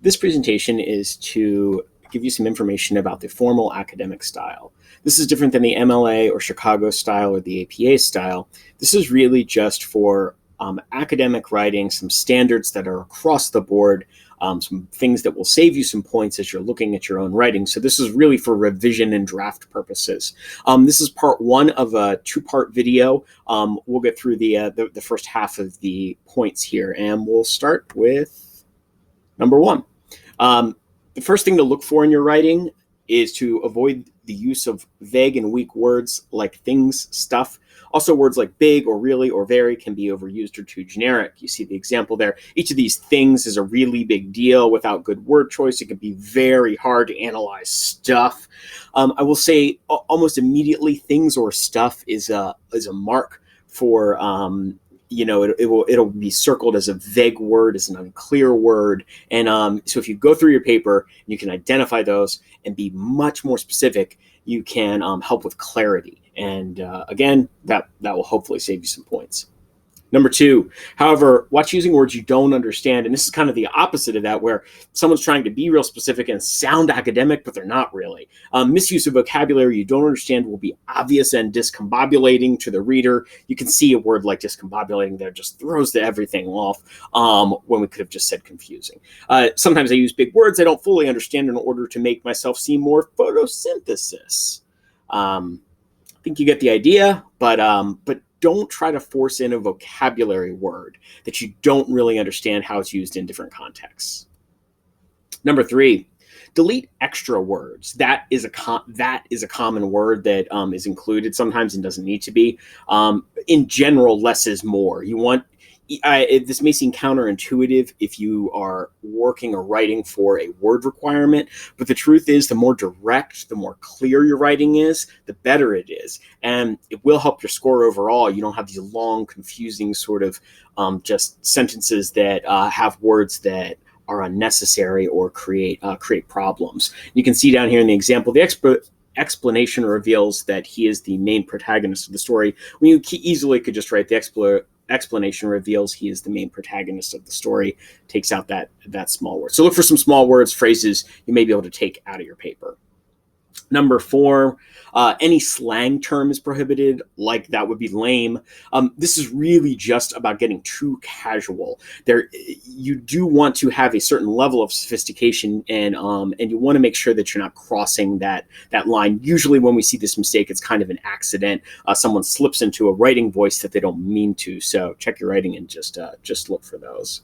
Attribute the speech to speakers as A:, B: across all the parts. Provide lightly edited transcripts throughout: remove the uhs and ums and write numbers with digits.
A: This presentation is to give you some information about the formal academic style. This is different than the MLA or Chicago style or the APA style. This is really just for academic writing, some standards that are across the board, some things that will save you some points as you're looking at your own writing. So this is really for revision and draft purposes. This is part one of a two-part video. We'll get through the first half of the points here, and we'll start with number one. The first thing to look for in your writing is to avoid the use of vague and weak words like things, stuff. Also, words like big or really or very can be overused or too generic. You see the example there. Each of these things is a really big deal. Without good word choice, it can be very hard to analyze stuff. I will say almost immediately, things or stuff is a mark for it'll be circled as a vague word, as an unclear word. And so if you go through your paper, you can identify those and be much more specific. You can help with clarity. And again, that will hopefully save you some points. Number two, however, watch using words you don't understand. And this is kind of the opposite of that, where someone's trying to be real specific and sound academic, but they're not really. Misuse of vocabulary you don't understand will be obvious and discombobulating to the reader. You can see a word like discombobulating there just throws everything off when we could have just said confusing. Sometimes I use big words I don't fully understand in order to make myself seem more photosynthesis. I think you get the idea, but don't try to force in a vocabulary word that you don't really understand how it's used in different contexts. Number three, delete extra words. That is a common word that is included sometimes and doesn't need to be. In general, less is more. This may seem counterintuitive if you are working or writing for a word requirement, but the truth is the more direct, the more clear your writing is, the better it is. And it will help your score overall. You don't have these long, confusing sort of just sentences that have words that are unnecessary or create problems. You can see down here in the example, the explanation reveals that he is the main protagonist of the story, when you easily could just write the explanation reveals he is the main protagonist of the story, takes out that small word. So look for some small words, phrases you may be able to take out of your paper. Number four, any slang term is prohibited, like that would be lame. This is really just about getting too casual. You do want to have a certain level of sophistication, and you want to make sure that you're not crossing that line. Usually when we see this mistake, it's kind of an accident. Someone slips into a writing voice that they don't mean to. So check your writing and just look for those.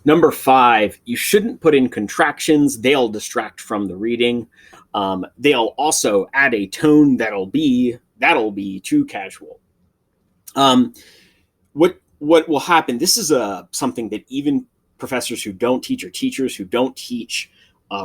A: Number five, you shouldn't put in contractions. They'll distract from the reading. They'll also add a tone that'll be too casual. What will happen? This is something that even professors who don't teach or teachers who don't teach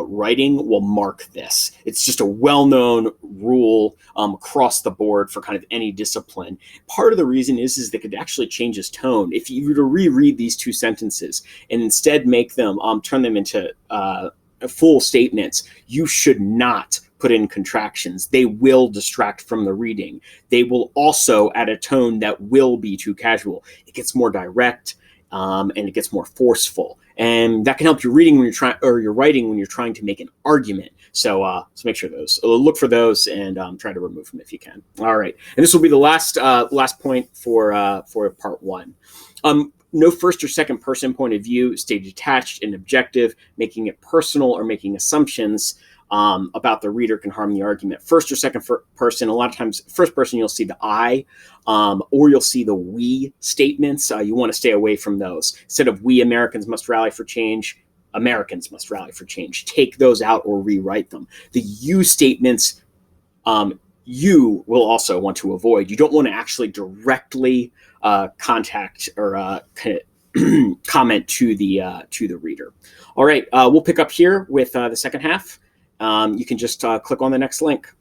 A: writing will mark this. It's just a well-known rule across the board for kind of any discipline. Part of the reason is that it actually changes tone. If you were to reread these two sentences and instead make them turn them into full statements, you should not put in contractions. They will distract from the reading. They will also add a tone that will be too casual. It gets more direct and it gets more forceful. And that can help your reading when you're trying, or your writing when you're trying to make an argument. So make sure look for those and try to remove them if you can. All right, and this will be the last point for part one. No first or second person point of view. Stay detached and objective. Making it personal or making assumptions about the reader can harm the argument. First or second person, a lot of times first person you'll see the I, or you'll see the we statements. You want to stay away from those. Instead of we Americans must rally for change, Americans must rally for change. Take those out or rewrite them. The you statements you will also want to avoid. You don't want to actually directly contact or comment to the reader. All right, we'll pick up here with the second half. You can just click on the next link.